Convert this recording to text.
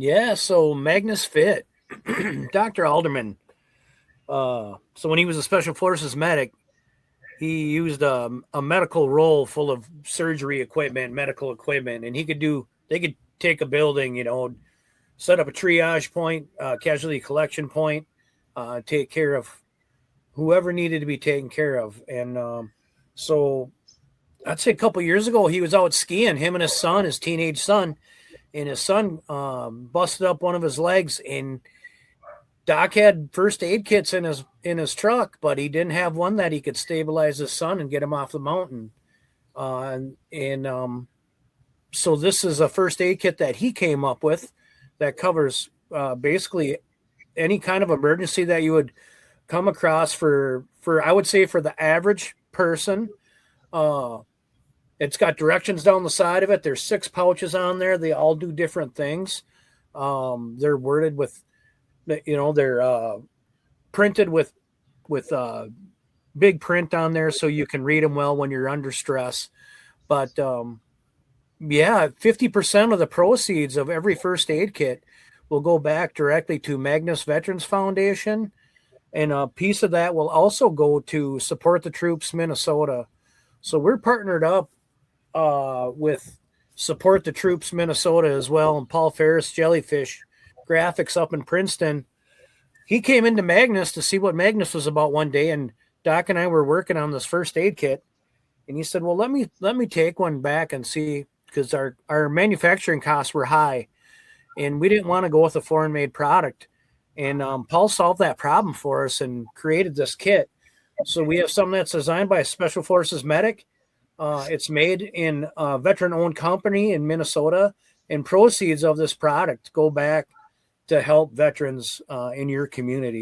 Yeah, so Magnus Fit, Dr. Alderman. So when he was a special forces medic, he used a medical roll full of surgery equipment, medical equipment, and they could take a building, set up a triage point, casualty collection point, take care of whoever needed to be taken care of. And so I'd say a couple years ago, he was out skiing, him and his son, his teenage son, and his son busted up one of his legs, and Doc had first aid kits in his truck, but he didn't have one that he could stabilize his son and get him off the mountain. And so this is a first aid kit that he came up with that covers basically any kind of emergency that you would come across for I would say for the average person. Uh, it's got directions down the side of it. There's 6 pouches on there. They all do different things. They're worded with, they're printed with big print on there so you can read them well when you're under stress. But yeah, 50% of the proceeds of every first aid kit will go back directly to Magnus Veterans Foundation, and a piece of that will also go to Support the Troops Minnesota. So we're partnered up with Support the Troops Minnesota as well, and Paul Ferris Jellyfish Graphics up in Princeton. He came into Magnus to see what Magnus was about one day, and Doc and I were working on this first aid kit, and he said, "Well, let me take one back and see, because our manufacturing costs were high, and we didn't want to go with a foreign made product." And Paul solved that problem for us and created this kit. So we have something that's designed by a Special Forces medic. It's made in a veteran-owned company in Minnesota, and proceeds of this product go back to help veterans in your community.